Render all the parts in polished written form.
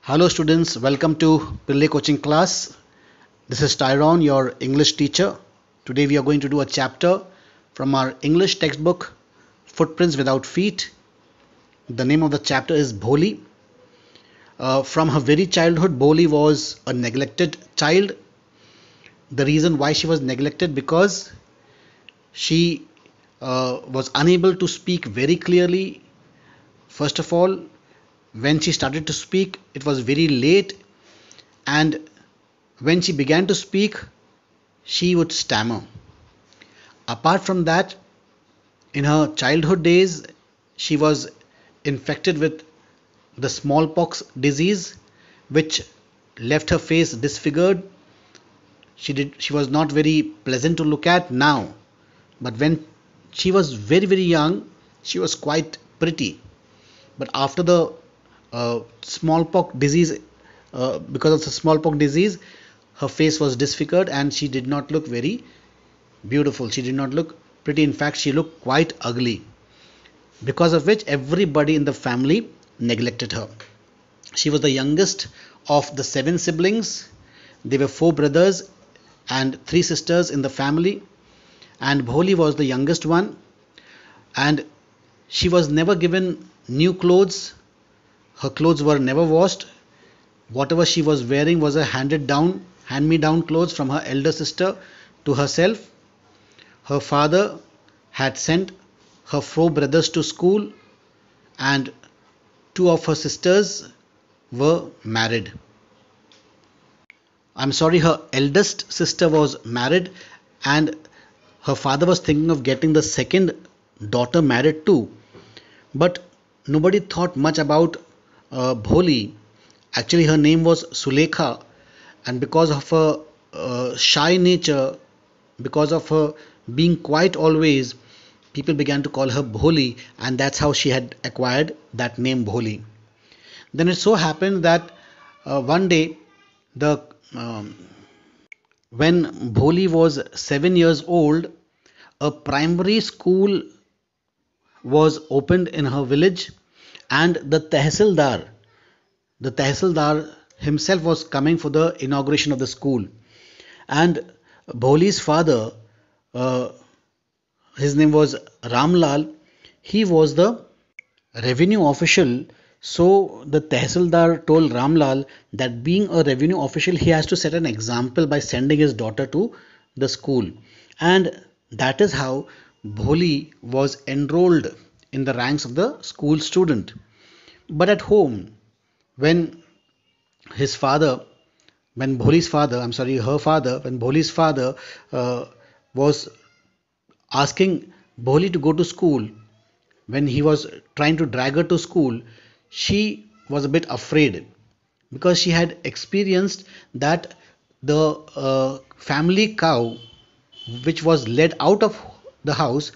Hello students, welcome to Pillai coaching class. This is Tyrone, your English teacher. Today we are going to do a chapter from our English textbook, Footprints Without Feet. The name of the chapter is Bholi. From her very childhood, Bholi was a neglected child. The reason why she was neglected because she was unable to speak very clearly. First of all, when she started to speak, it was very late, and when she began to speak, she would stammer. Apart from that, in her childhood days, she was infected with the smallpox disease, which left her face disfigured. She was not very pleasant to look at now, but when she was very young, she was quite pretty. But after the smallpox disease, because of the smallpox disease, her face was disfigured and she did not look very beautiful. She did not look pretty. In fact, she looked quite ugly, because of which everybody in the family neglected her. She was the youngest of the 7 siblings. There were 4 brothers and 3 sisters in the family, and Bholi was the youngest one. And she was never given new clothes. Her clothes were never washed. Whatever she was wearing was a hand-me-down clothes from her elder sister to herself. Her father had sent her 4 brothers to school, and 2 of her sisters were married. I'm sorry, her eldest sister was married, and her father was thinking of getting the second daughter married too. But nobody thought much about Bholi. Actually, her name was Sulekha, and because of her shy nature, because of her being quiet always, people began to call her Bholi, and that's how she had acquired that name Bholi. Then it so happened that one day, the when Bholi was 7 years old, a primary school was opened in her village, and the Tehsildar himself was coming for the inauguration of the school. And Bholi's father, uh, his name was Ramlal, he was the revenue official. So the Tehsildar told Ramlal that being a revenue official, he has to set an example by sending his daughter to the school. And that is how Bholi was enrolled in the ranks of the school student. But at home, when his father, when Bholi's father, I'm sorry, her father, when Bholi's father uh, was asking Bholi to go to school, when he was trying to drag her to school, she was a bit afraid, because she had experienced that the family cow, which was led out of the house,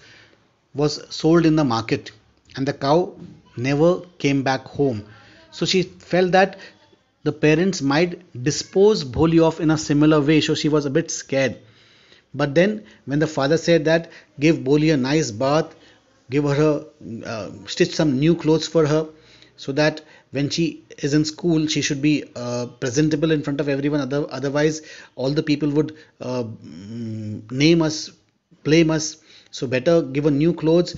was sold in the market, and the cow never came back home. So she felt that the parents might dispose Bholi off in a similar way, so she was a bit scared. But then, when the father said that give Bholi a nice bath, give her stitch some new clothes for her, so that when she is in school she should be presentable in front of everyone. Otherwise, all the people would name us, blame us. So better give her new clothes.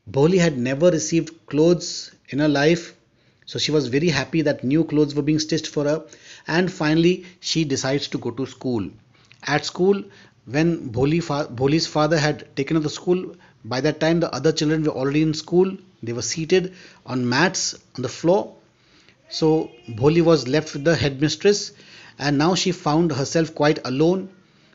Bholi had never received clothes in her life, so she was very happy that new clothes were being stitched for her. And finally, she decides to go to school. At school, when Bholi's father had taken her to school, by that time the other children were already in school. They were seated on mats on the floor. So Bholi was left with the headmistress, and now she found herself quite alone.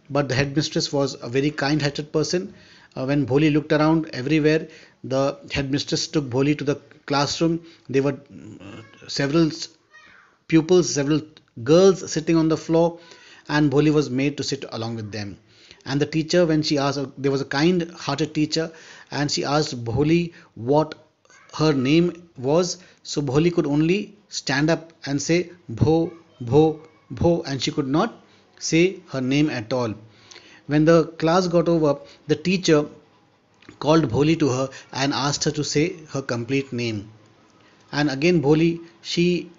But the headmistress was a very kind-hearted person. When Bholi looked around everywhere, the headmistress took Bholi to the classroom. There were several pupils, several girls sitting on the floor, and Bholi was made to sit along with them. And the teacher, when she asked, there was a kind-hearted teacher, and she asked Bholi what her name was. So Bholi could only stand up and say Bho, Bho, Bho, and she could not say her name at all. When the class got over, the teacher called Bholi to her and asked her to say her complete name. And again, Bholi, she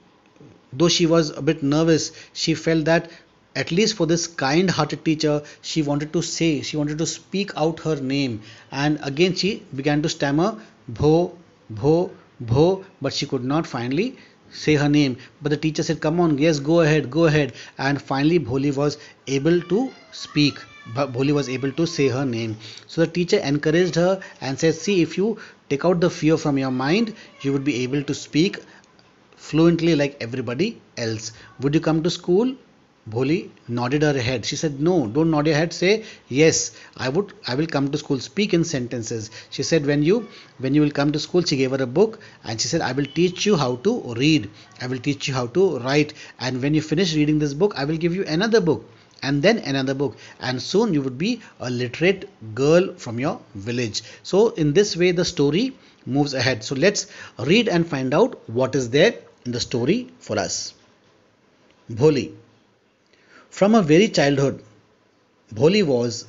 though she was a bit nervous, she felt that at least for this kind hearted teacher, she wanted to speak out her name. And again, she began to stammer, Bho, Bho, Bho, but she could not finally say her name. But the teacher said, come on, yes, go ahead, go ahead. And finally, Bholi was able to speak. Bholi was able to say her name. So the teacher encouraged her and said, see, if you take out the fear from your mind, you would be able to speak fluently like everybody else. Would you come to school? Bholi nodded her head. She said, no, don't nod your head. Say, yes, I will come to school. Speak in sentences. She said, when you will come to school, she gave her a book and she said, I will teach you how to read. I will teach you how to write. And when you finish reading this book, I will give you another book and then another book. And soon you would be a literate girl from your village. So in this way, the story moves ahead. So let's read and find out what is there in the story for us. Bholi. From a very childhood, Bholi was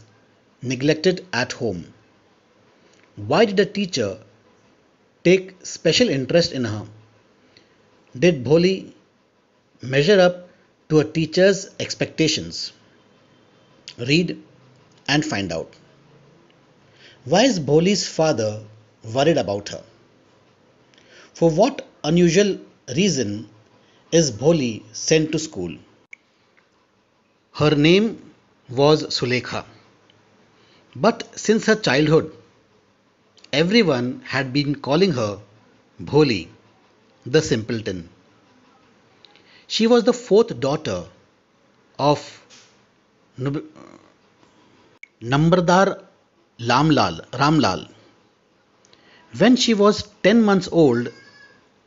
neglected at home. Why did a teacher take special interest in her? Did Bholi measure up to a teacher's expectations? Read and find out. Why is Bholi's father worried about her? For what unusual reason is Bholi sent to school? Her name was Sulekha, but since her childhood, everyone had been calling her Bholi, the simpleton. She was the fourth daughter of Nambardar Ramlal. When she was 10 months old,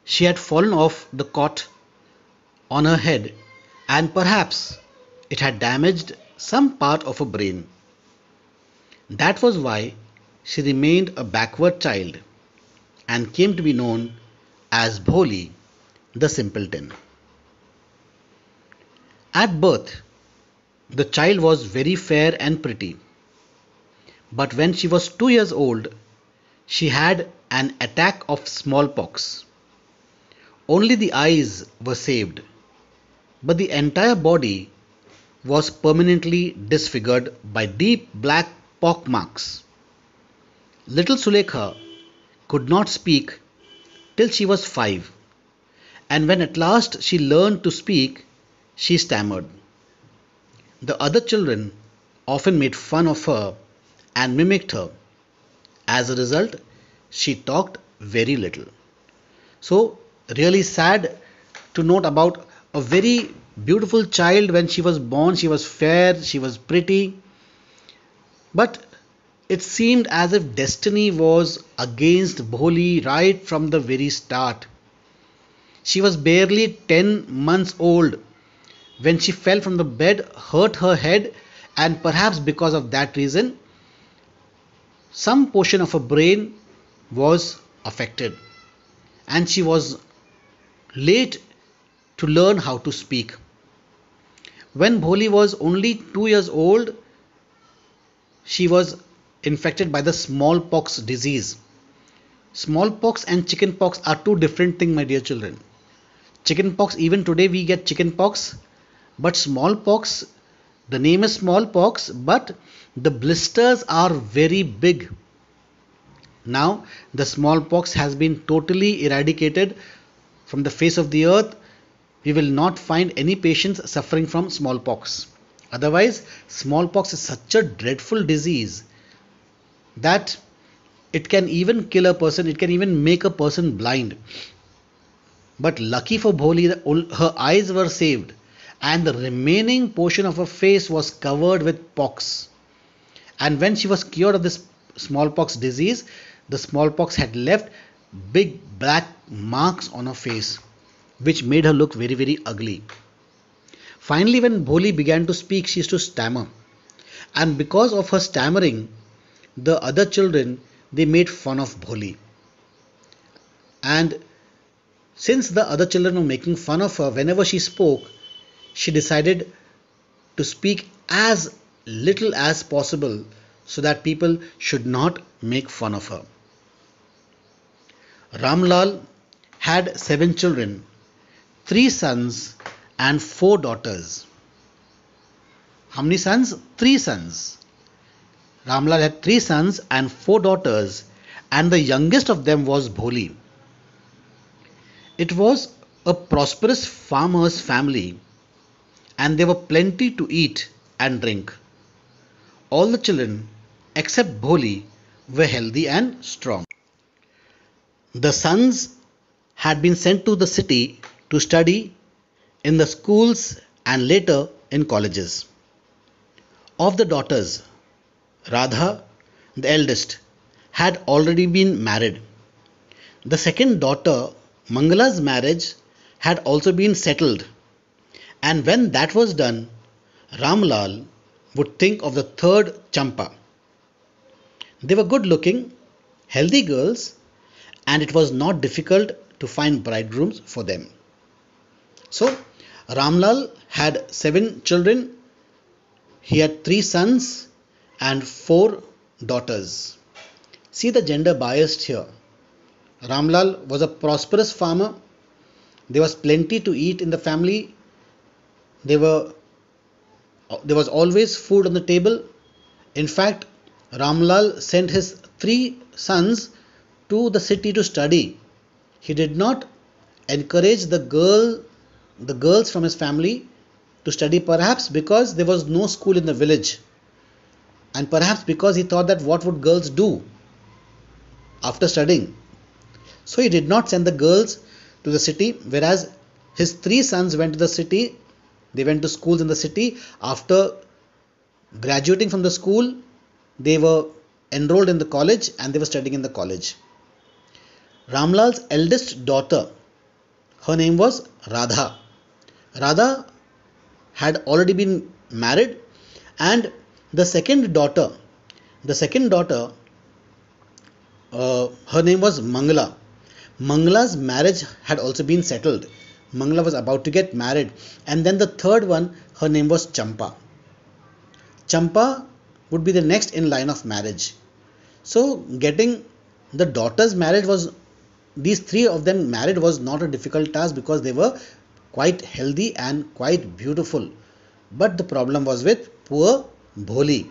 she had fallen off the cot on her head, and perhaps it had damaged some part of her brain. That was why she remained a backward child and came to be known as Bholi, the simpleton. At birth, the child was very fair and pretty, but when she was 2 years old, she had an attack of smallpox. Only the eyes were saved, but the entire body was permanently disfigured by deep black pock marks. Little Sulekha could not speak till she was 5, and when at last she learned to speak, she stammered. The other children often made fun of her and mimicked her. As a result, she talked very little. So, really sad to note about a very beautiful child. When she was born, she was fair, she was pretty, but it seemed as if destiny was against Bholi right from the very start. She was barely 10 months old when she fell from the bed, hurt her head, and perhaps because of that reason, some portion of her brain was affected, and she was late to learn how to speak. When Bholi was only 2 years old, she was infected by the smallpox disease. Smallpox and chickenpox are two different things, my dear children. Chickenpox, even today we get chickenpox, but smallpox, the name is smallpox, but the blisters are very big. Now, the smallpox has been totally eradicated from the face of the earth. We will not find any patients suffering from smallpox. Otherwise, smallpox is such a dreadful disease that it can even kill a person, it can even make a person blind. But lucky for Bholi, her eyes were saved and the remaining portion of her face was covered with pox. And when she was cured of this smallpox disease, the smallpox had left big black marks on her face, which made her look very, very ugly. Finally, when Bholi began to speak, she used to stammer. And because of her stammering, the other children, they made fun of Bholi. And since the other children were making fun of her whenever she spoke, she decided to speak as little as possible so that people should not make fun of her. Ramlal had 7 children, three sons and four daughters. How many sons? Three sons. Ramlal had three sons and four daughters, and the youngest of them was Bholi. It was a prosperous farmer's family, and there were plenty to eat and drink. All the children, except Bholi, were healthy and strong. The sons had been sent to the city to study in the schools and later in colleges. Of the daughters, Radha, the eldest, had already been married. The second daughter, Mangala's marriage, had also been settled, and when that was done, Ramlal would think of the third, Champa. They were good looking, healthy girls, and it was not difficult to find bridegrooms for them. So, Ramlal had seven children. He had three sons and four daughters. See the gender biased here. Ramlal was a prosperous farmer. There was plenty to eat in the family. There was always food on the table. In fact, Ramlal sent his three sons to the city to study. He did not encourage the girls from his family to study, perhaps because there was no school in the village, and perhaps because he thought that what would girls do after studying. So he did not send the girls to the city, whereas his three sons went to the city. They went to schools in the city. After graduating from the school, they were enrolled in the college and they were studying in the college. Ramlal's eldest daughter, her name was Radha. Radha had already been married, and the second daughter, her name was Mangala. Mangala's marriage had also been settled. Mangala was about to get married, and then the third one, her name was Champa. Champa would be the next in line of marriage. So getting the daughters married was, these three of them married was not a difficult task because they were quite healthy and quite beautiful. But the problem was with poor Bholi.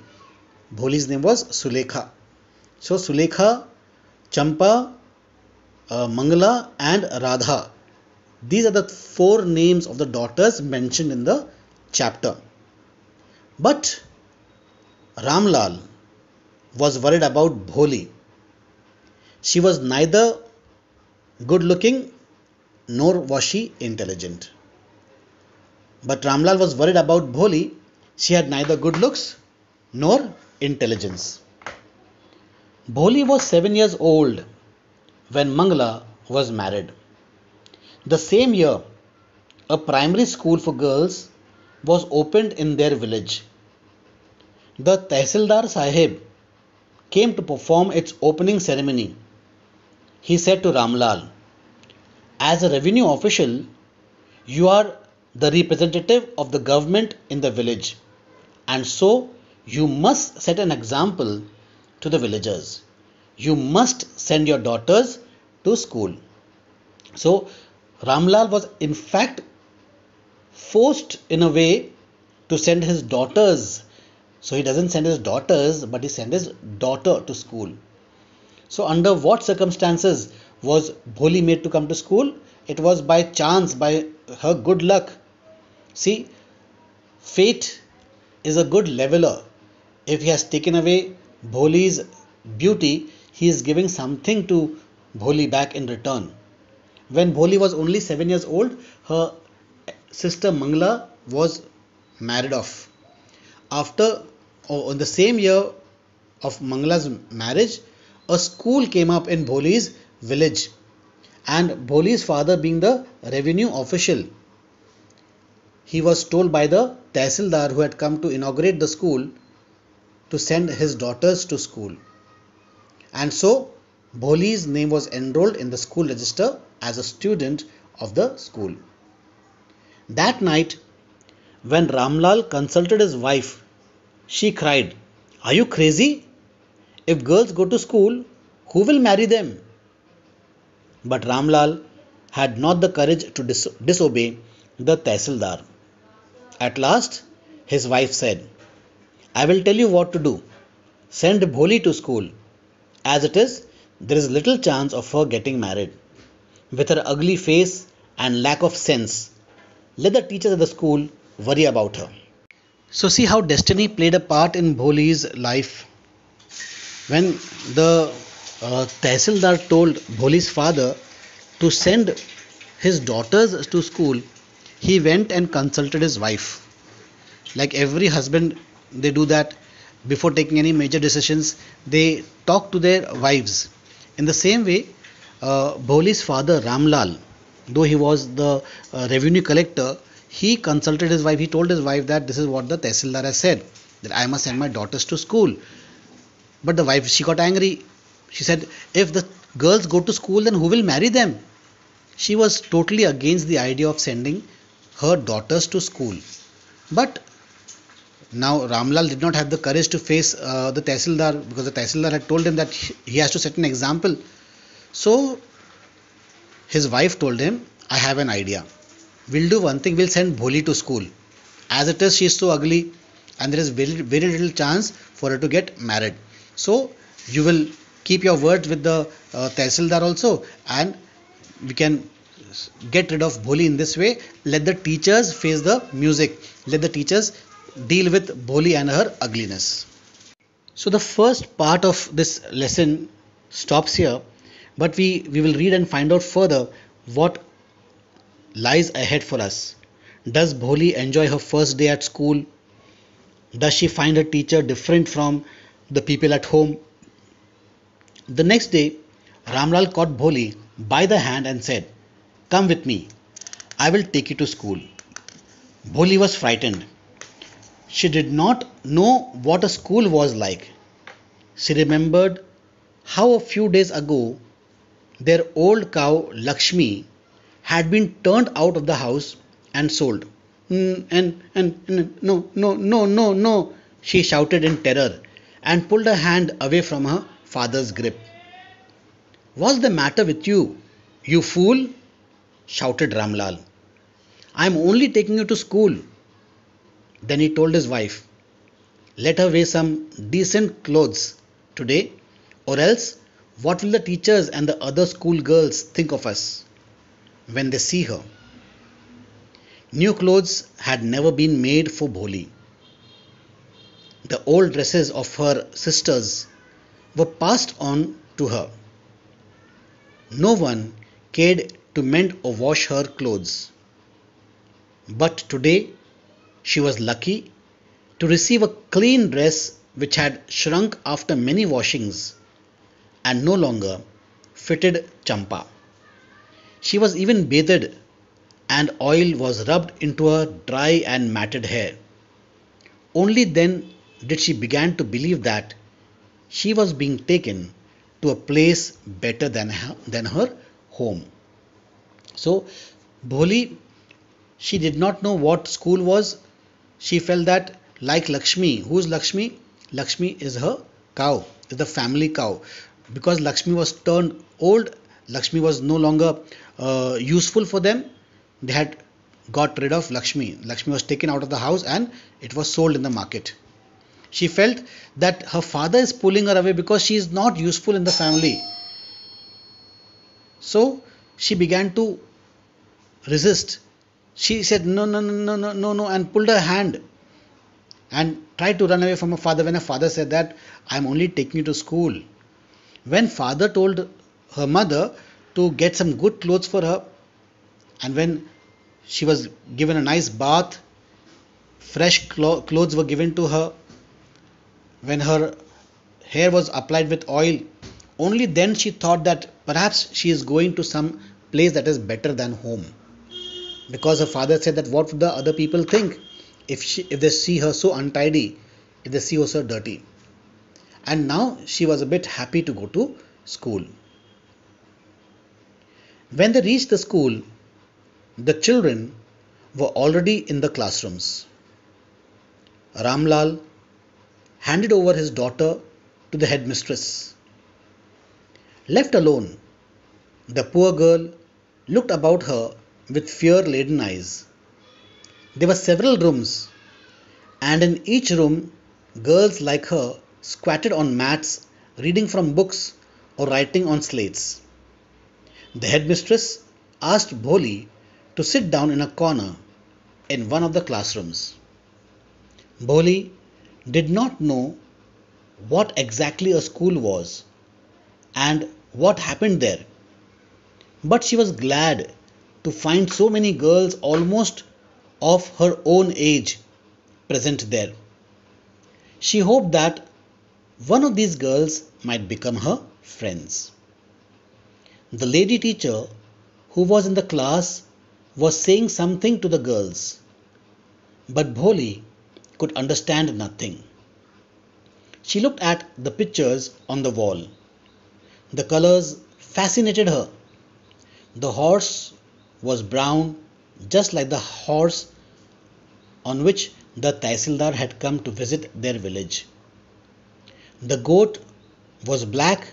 Bholi's name was Sulekha. So Sulekha, Champa, Mangala and Radha. These are the four names of the daughters mentioned in the chapter. But Ramlal was worried about Bholi. She was neither good looking nor was she intelligent. But Ramlal was worried about Bholi. She had neither good looks nor intelligence. Bholi was 7 years old when Mangala was married. The same year, a primary school for girls was opened in their village. The Tehsildar Sahib came to perform its opening ceremony. He said to Ramlal, "As a revenue official, you are the representative of the government in the village, and so you must set an example to the villagers. You must send your daughters to school." So Ramlal was in fact forced in a way to send his daughters. So he doesn't send his daughters, but he sent his daughter to school. So under what circumstances was Bholi made to come to school? It was by chance, by her good luck. See, fate is a good leveler. If he has taken away Bholi's beauty, he is giving something to Bholi back in return. When Bholi was only 7 years old, her sister Mangala was married off. In the same year of Mangala's marriage, a school came up in Bholi's village, and Bholi's father, being the revenue official, he was told by the Tehsildar who had come to inaugurate the school to send his daughters to school. And so Bholi's name was enrolled in the school register as a student of the school. That night, when Ramlal consulted his wife, she cried, "Are you crazy? If girls go to school, who will marry them?" But Ramlal had not the courage to disobey the Tehsildar. At last, his wife said, I will tell you what to do. Send Bholi to school. As it is, there is little chance of her getting married. With her ugly face and lack of sense, let the teachers at the school worry about her. So, see how destiny played a part in Bholi's life. When the Tehsildar told Bholi's father to send his daughters to school, he went and consulted his wife. Like every husband, they do that before taking any major decisions, they talk to their wives. In the same way, Bholi's father Ramlal, though he was the revenue collector, he consulted his wife. He told his wife that this is what the Tehsildar has said, that I must send my daughters to school. But the wife, she got angry. She said, if the girls go to school, then who will marry them? She was totally against the idea of sending her daughters to school. But now Ramlal did not have the courage to face the Tehsildar, because the Tehsildar had told him that he has to set an example. So his wife told him, I have an idea. We'll do one thing, we'll send Bholi to school. As it is, she is so ugly and there is very little chance for her to get married. So you will keep your words with the Tehsildar also, and we can get rid of Bholi in this way. Let the teachers face the music. Let the teachers deal with Bholi and her ugliness. So the first part of this lesson stops here, but we will read and find out further what lies ahead for us. Does Bholi enjoy her first day at school? Does she find her teacher different from the people at home? The next day, Ramlal caught Bholi by the hand and said, come with me, I will take you to school. Bholi was frightened. She did not know what a school was like. She remembered how a few days ago their old cow Lakshmi had been turned out of the house and sold. No, she shouted in terror and pulled her hand away from her father's grip. What's the matter with you, you fool? Shouted Ramlal. I'm only taking you to school. Then he told his wife, let her wear some decent clothes today, or else what will the teachers and the other school girls think of us when they see her? New clothes had never been made for Bholi. The old dresses of her sisters were passed on to her. No one cared to mend or wash her clothes. But today she was lucky to receive a clean dress which had shrunk after many washings and no longer fitted Champa. She was even bathed and oil was rubbed into her dry and matted hair. Only then did she begin to believe that she was being taken to a place better than her home. So Bholi, she did not know what school was. She felt that like Lakshmi. Who is Lakshmi? Lakshmi is her cow, is the family cow. Because Lakshmi was turned old, Lakshmi was no longer useful for them. They had got rid of Lakshmi. Lakshmi was taken out of the house and it was sold in the market. She felt that her father is pulling her away because she is not useful in the family. So she began to resist. She said no and pulled her hand and tried to run away from her father. When her father said that I'm only taking you to school. When father told her mother to get some good clothes for her, and when she was given a nice bath, fresh clothes were given to her, when her hair was applied with oil, only then she thought that perhaps she is going to some place that is better than home. Because her father said that what would the other people think if they see her so untidy, if they see her so dirty. And now she was a bit happy to go to school. When they reached the school, the children were already in the classrooms. Ramlal handed over his daughter to the headmistress. Left alone, the poor girl looked about her with fear-laden eyes. There were several rooms, and in each room girls like her squatted on mats reading from books or writing on slates. The headmistress asked Bholi to sit down in a corner in one of the classrooms. Bholi did not know what exactly a school was and what happened there, but she was glad to find so many girls almost of her own age present there. She hoped that one of these girls might become her friends. The lady teacher who was in the class was saying something to the girls, but Bholi could understand nothing. She looked at the pictures on the wall. The colors fascinated her. The horse was brown, just like the horse on which the Tahsildar had come to visit their village. The goat was black,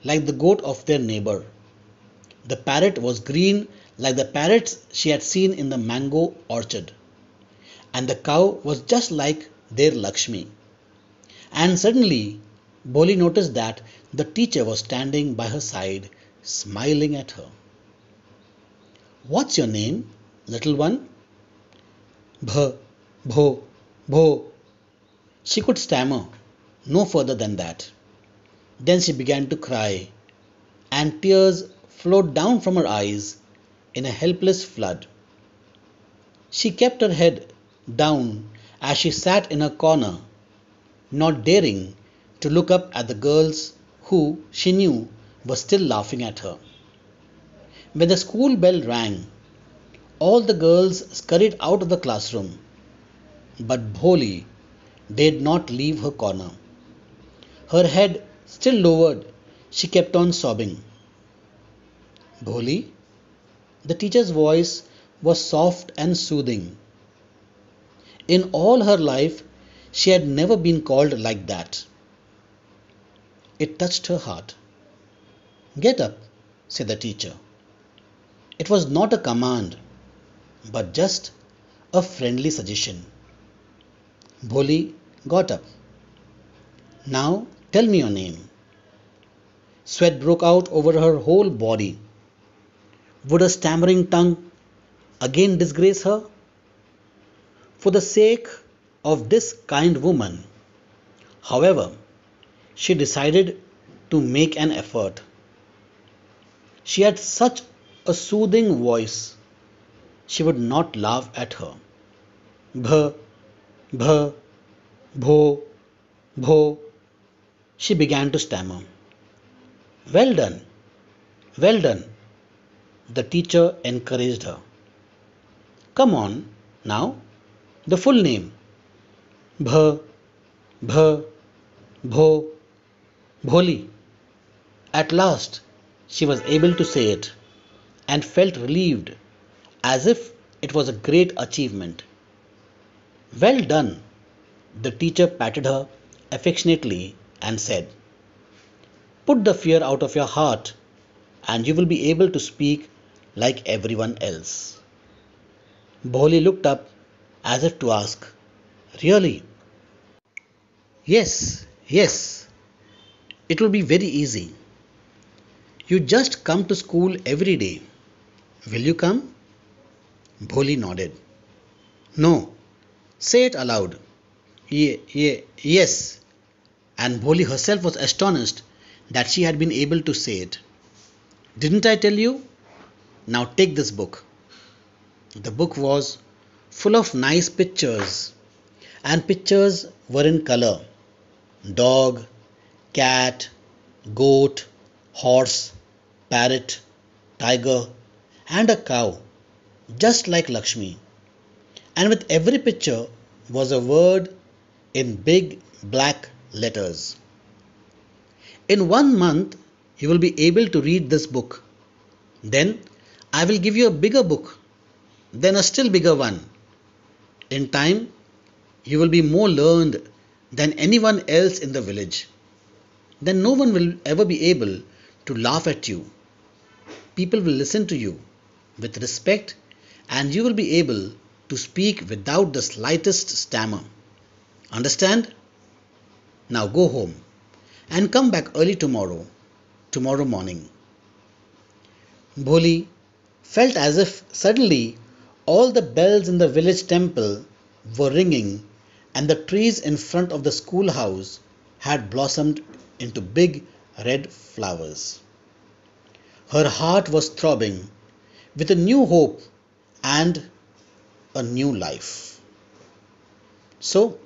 like the goat of their neighbor. The parrot was green, like the parrots she had seen in the mango orchard. And the cow was just like their Lakshmi. And suddenly, Boli noticed that the teacher was standing by her side, smiling at her. What's your name, little one? Bh, bho, bho. She could stammer no further than that. Then she began to cry, and tears flowed down from her eyes in a helpless flood. She kept her head down as she sat in her corner, not daring to look up at the girls who, she knew, were still laughing at her. When the school bell rang, all the girls scurried out of the classroom, but Bholi did not leave her corner. Her head still lowered, she kept on sobbing. Bholi? The teacher's voice was soft and soothing. In all her life, she had never been called like that. It touched her heart. Get up, said the teacher. It was not a command, but just a friendly suggestion. Bholi got up. Now tell me your name. Sweat broke out over her whole body. Would a stammering tongue again disgrace her? For the sake of this kind woman, however, she decided to make an effort. She had such a soothing voice, she would not laugh at her. Bh, bh, bho, bho, she began to stammer. Well done, well done, the teacher encouraged her. Come on, now, the full name. Bh, bh, bho, Bholi. At last she was able to say it and felt relieved as if it was a great achievement. Well done, the teacher patted her affectionately and said, put the fear out of your heart and you will be able to speak like everyone else. Bholi looked up as if to ask, really? Yes, yes, it will be very easy. You just come to school every day. Will you come? Bholi nodded. No, say it aloud. Yes. And Bholi herself was astonished that she had been able to say it. Didn't I tell you? Now take this book. The book was full of nice pictures, and pictures were in color: dog, cat, goat, horse, parrot, tiger, and a cow, just like Lakshmi. And with every picture was a word in big black letters. In 1 month, you will be able to read this book. Then I will give you a bigger book, then a still bigger one. In time, you will be more learned than anyone else in the village. Then no one will ever be able to laugh at you. People will listen to you with respect, and you will be able to speak without the slightest stammer. Understand? Now go home and come back early tomorrow morning. Bholi felt as if suddenly all the bells in the village temple were ringing and the trees in front of the schoolhouse had blossomed into big red flowers. Her heart was throbbing with a new hope and a new life. So,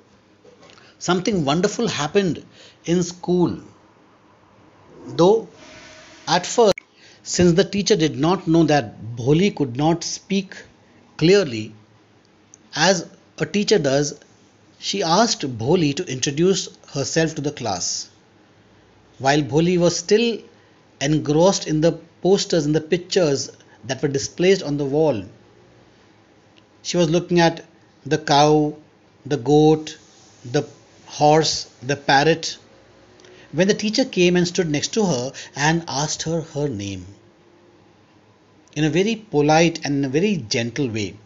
something wonderful happened in school, though at first, since the teacher did not know that Bholi could not speak clearly as a teacher does, she asked Bholi to introduce herself to the class. While Bholi was still engrossed in the posters and the pictures that were displayed on the wall, she was looking at the cow, the goat, the horse, the parrot, when the teacher came and stood next to her and asked her her name in a very polite and in a very gentle way.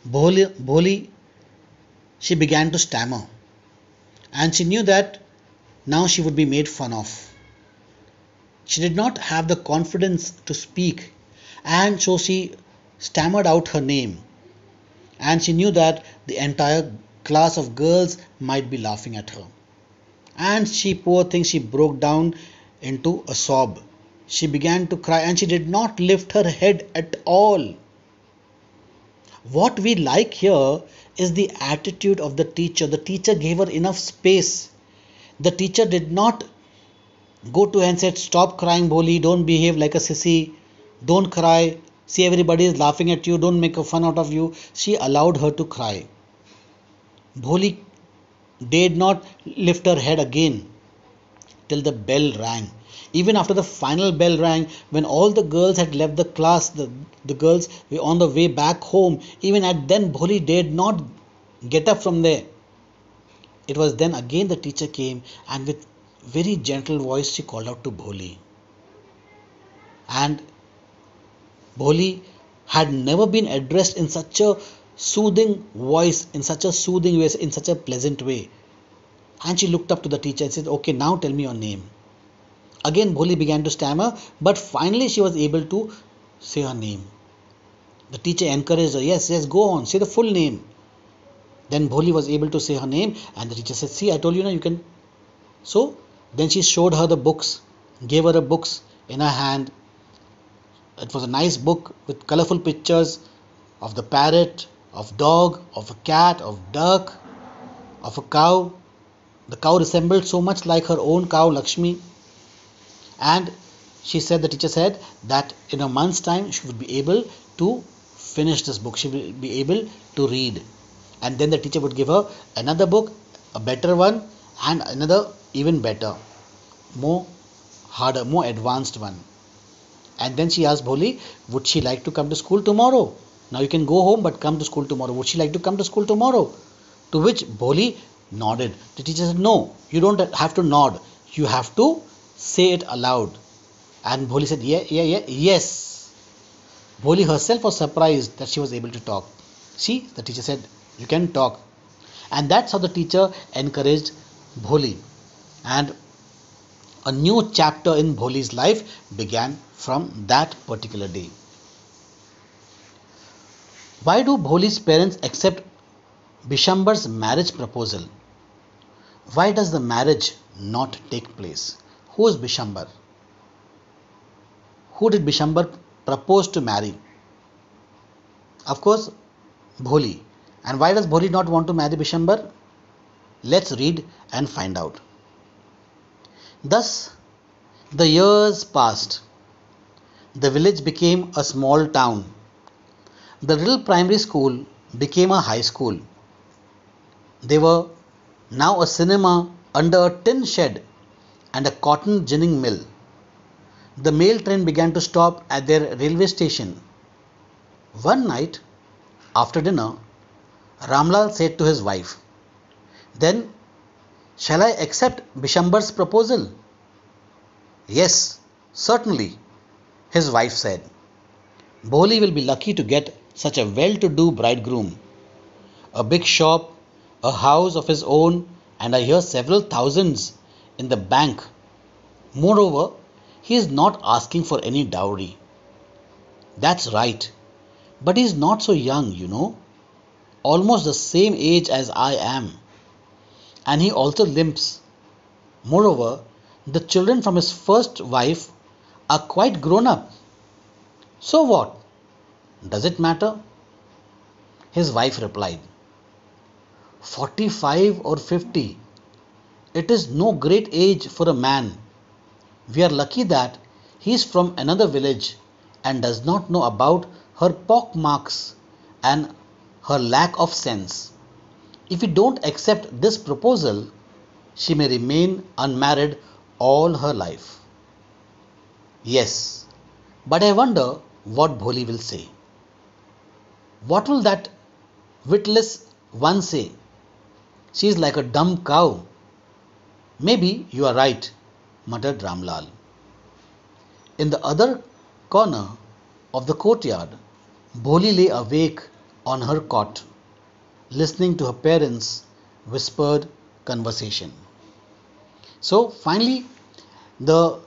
Bholi, she began to stammer, and she knew that now she would be made fun of. She did not have the confidence to speak, and so she stammered out her name, and she knew that the entire class of girls might be laughing at her. And she, poor thing, she broke down into a sob. She began to cry and she did not lift her head at all. What we like here is the attitude of the teacher. The teacher gave her enough space. The teacher did not go to her and said, "Stop crying, Bholi, don't behave like a sissy, don't cry. See, everybody is laughing at you, don't make a fun out of you." She allowed her to cry. Bholi dared not lift her head again till the bell rang. Even after the final bell rang, when all the girls had left the class, the girls were on the way back home, even at then Bholi dared not get up from there. It was then again the teacher came and with very gentle voice she called out to Bholi. And Bholi had never been addressed in such a soothing voice, in such a soothing way, in such a pleasant way. And she looked up to the teacher and said, "Okay, now tell me your name." Again, Bholi began to stammer, but finally she was able to say her name. The teacher encouraged her, "Yes, yes, go on, say the full name." Then Bholi was able to say her name, and the teacher said, "See, I told you, you can." So then she showed her the books, gave her the books in her hand. It was a nice book with colorful pictures of the parrot, of dog, of a cat, of duck, of a cow. The cow resembled so much like her own cow, Lakshmi. And she said, the teacher said that in a month's time she would be able to finish this book. She will be able to read. And then the teacher would give her another book, a better one, and another even better, more harder, more advanced one. And then she asked Bholi, would she like to come to school tomorrow? Now you can go home, but come to school tomorrow. Would she like to come to school tomorrow? To which Bholi nodded. The teacher said, "No, you don't have to nod. You have to say it aloud." And Bholi said, yes. Bholi herself was surprised that she was able to talk. See, the teacher said, "You can talk." And that's how the teacher encouraged Bholi. And a new chapter in Bholi's life began from that particular day. Why do Bholi's parents accept Bishambar's marriage proposal? Why does the marriage not take place? Who is Bishambar? Who did Bishambar propose to marry? Of course, Bholi. And why does Bholi not want to marry Bishambar? Let's read and find out. Thus, the years passed. The village became a small town. The little primary school became a high school. They were now a cinema under a tin shed and a cotton ginning mill. The mail train began to stop at their railway station. One night, after dinner, Ramlal said to his wife, "Then, shall I accept Bishambar's proposal?" "Yes, certainly," his wife said. Bholi will be lucky to get such a well-to-do bridegroom, a big shop, a house of his own, and I hear several thousands in the bank. Moreover, he is not asking for any dowry. That's right, but he is not so young, almost the same age as I am, and he also limps. Moreover, the children from his first wife are quite grown up. So what? Does it matter? His wife replied, 45 or 50. It is no great age for a man. We are lucky that he is from another village and does not know about her pock marks and her lack of sense. If we don't accept this proposal, she may remain unmarried all her life. Yes, but I wonder what Bholi will say. What will that witless one say? She is like a dumb cow. Maybe you are right, muttered Ramlal. In the other corner of the courtyard, Bholi lay awake on her cot, listening to her parents' whispered conversation. So finally, the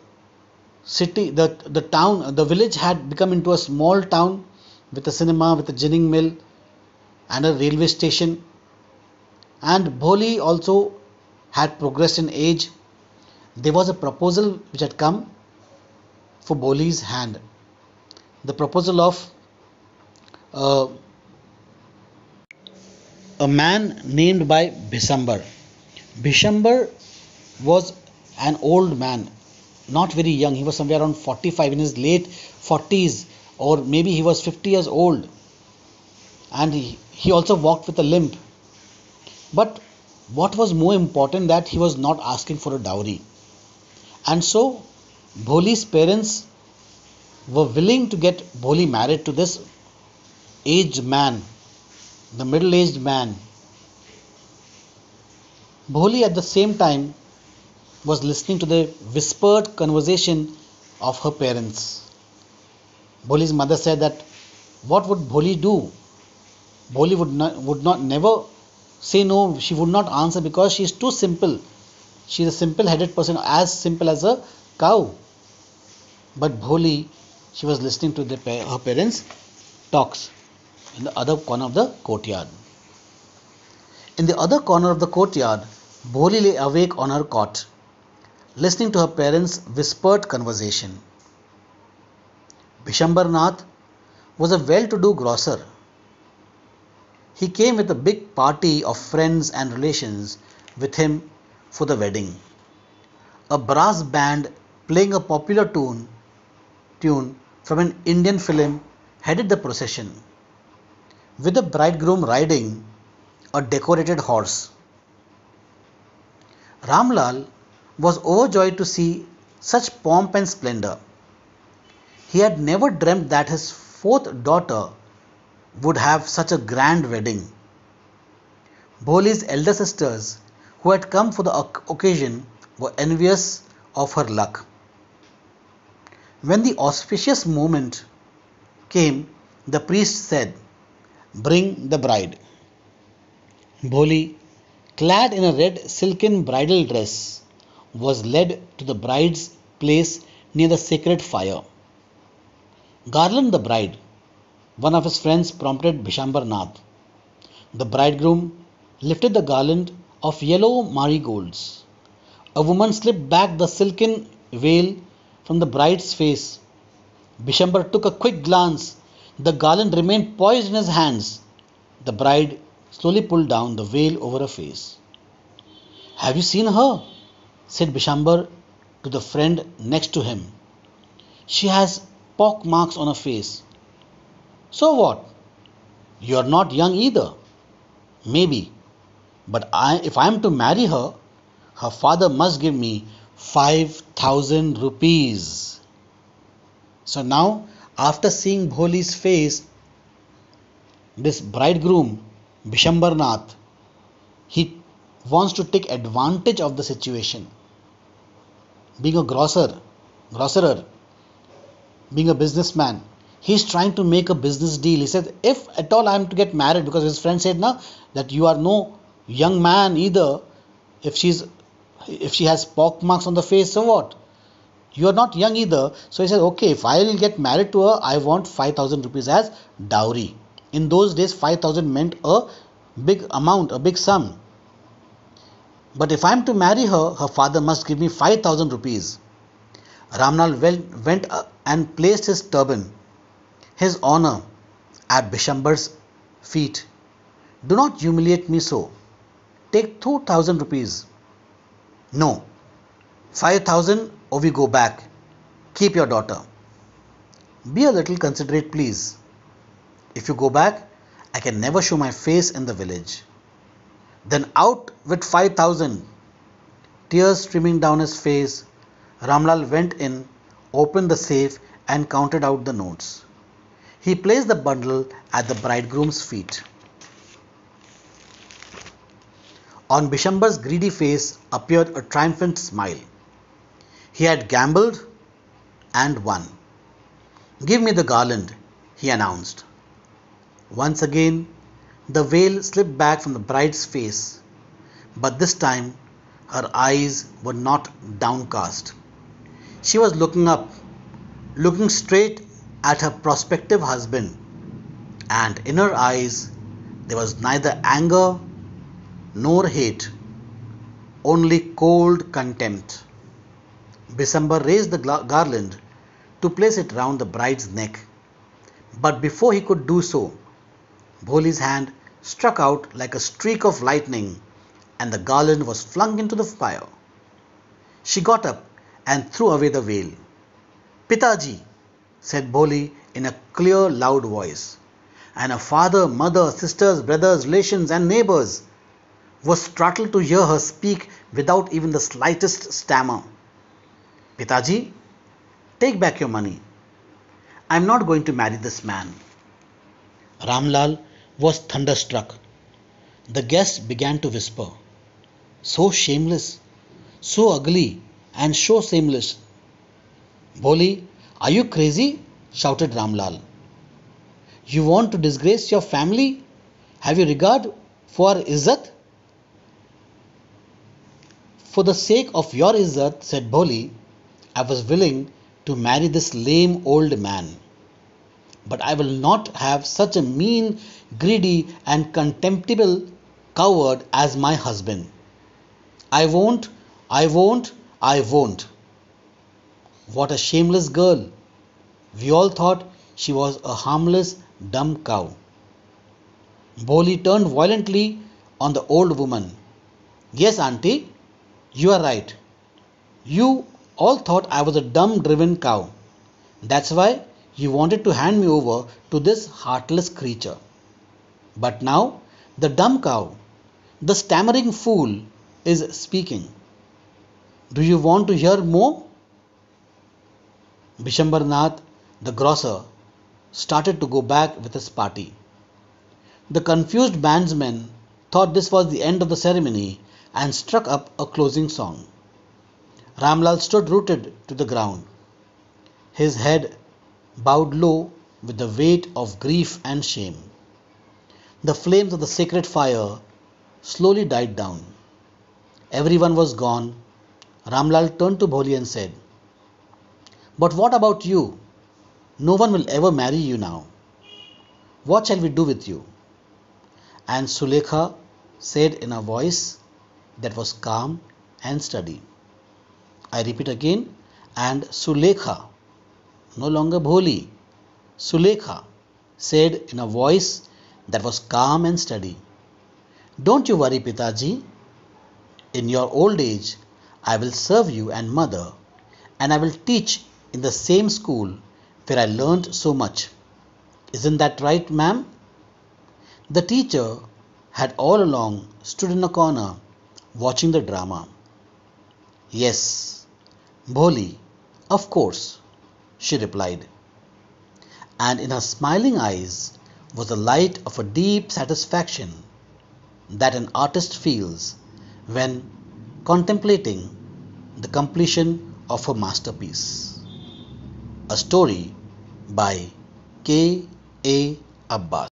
the town, the village had become into a small town with a cinema, with a ginning mill, and a railway station. And Bholi also had progressed in age. There was a proposal which had come for Bholi's hand. The proposal of uh, a man named by Bishambar. Bishambar was an old man, not very young. He was somewhere around 45, in his late 40s, or maybe he was 50 years old, and he also walked with a limp. But what was more important, that he was not asking for a dowry. And so Bholi's parents were willing to get Bholi married to this aged man, the middle aged man. Bholi at the same time was listening to the whispered conversation of her parents. Bholi's mother said that what would Bholi do? Bholi would not never say no. She would not answer because she is too simple. She is a simple-headed person, as simple as a cow. But Bholi, she was listening to her parents' talks in the other corner of the courtyard. In the other corner of the courtyard, Bholi lay awake on her cot, listening to her parents' whispered conversation. Bishambar Nath was a well-to-do grocer. He came with a big party of friends and relations with him for the wedding. A brass band playing a popular tune from an Indian film headed the procession, with the bridegroom riding a decorated horse. Ramlal was overjoyed to see such pomp and splendor. He had never dreamt that his fourth daughter would have such a grand wedding. Bholi's elder sisters, who had come for the occasion, were envious of her luck. When the auspicious moment came, the priest said, "Bring the bride." Bholi, clad in a red silken bridal dress, was led to the bride's place near the sacred fire. "Garland the bride," one of his friends prompted Bishambar Nath. The bridegroom lifted the garland of yellow marigolds. A woman slipped back the silken veil from the bride's face. Bishambar took a quick glance. The garland remained poised in his hands. The bride slowly pulled down the veil over her face. "Have you seen her?" said Bishambar to the friend next to him. "She has pock marks on her face." "So what? You are not young either." "Maybe, but if I am to marry her, her father must give me 5,000 rupees. So now, after seeing Bholi's face, this bridegroom, Bishambar Nath, he wants to take advantage of the situation. Being a grocerer, being a businessman, He's trying to make a business deal. He said, if at all I'm to get married, because his friend said, "Na, that you are no young man either. If she's if she has pock marks on the face, so what? You are not young either." So he said, okay, if I'll get married to her, I want 5,000 rupees as dowry. In those days, 5,000 meant a big amount, a big sum. But if I'm to marry her, her father must give me 5,000 rupees. Ramlal went and placed his turban, his honor, at Bishambar's feet. "Do not humiliate me so. Take 2,000 rupees." "No, 5,000 or we go back. Keep your daughter." "Be a little considerate, please. If you go back, I can never show my face in the village." "Then out with 5,000." Tears streaming down his face, Ramlal went in, opened the safe, and counted out the notes. He placed the bundle at the bridegroom's feet. On Bishambar's greedy face appeared a triumphant smile. He had gambled and won. "Give me the garland," he announced. Once again, the veil slipped back from the bride's face, but this time her eyes were not downcast. She was looking up, looking straight at her prospective husband, and in her eyes there was neither anger nor hate, only cold contempt. Bisambar raised the garland to place it round the bride's neck, but before he could do so, Bholi's hand struck out like a streak of lightning, and the garland was flung into the fire. She got up and threw away the veil. "Pitaji," said Bholi in a clear, loud voice, and her father, mother, sisters, brothers, relations, and neighbors were startled to hear her speak without even the slightest stammer. "Pitaji, take back your money. I am not going to marry this man." Ramlal was thunderstruck. The guests began to whisper, "So shameless, so ugly, and so shameless." "Bholi, are you crazy?" shouted Ramlal. "You want to disgrace your family? Have you regard for our izzat?" "For the sake of your izzat," said Bholi, "I was willing to marry this lame old man. But I will not have such a mean, greedy, and contemptible coward as my husband. I won't, I won't, I won't." What a shameless girl! We all thought she was a harmless, dumb cow. Bholi turned violently on the old woman. "Yes, auntie, you are right. You all thought I was a dumb, driven cow. That's why you wanted to hand me over to this heartless creature. But now the dumb cow, the stammering fool, is speaking. Do you want to hear more?" Bishambarnath, the grocer, started to go back with his party. The confused bandsmen thought this was the end of the ceremony and struck up a closing song. Ramlal stood rooted to the ground, his head bowed low with the weight of grief and shame. The flames of the sacred fire slowly died down. Everyone was gone. Ramlal turned to Bholi and said, "But what about you? No one will ever marry you now. What shall we do with you?" And Sulekha said in a voice that was calm and steady. I repeat again, and Sulekha, no longer Bholi, Sulekha said in a voice that was calm and steady, "Don't you worry, Pitaji. In your old age, I will serve you and mother, and I will teach in the same school where I learnt so much. Isn't that right, ma'am?" The teacher had all along stood in a corner watching the drama. "Yes, Bholi, of course," she replied, and in her smiling eyes was the light of a deep satisfaction that an artist feels when contemplating the completion of a masterpiece. A story by K. A. Abbas.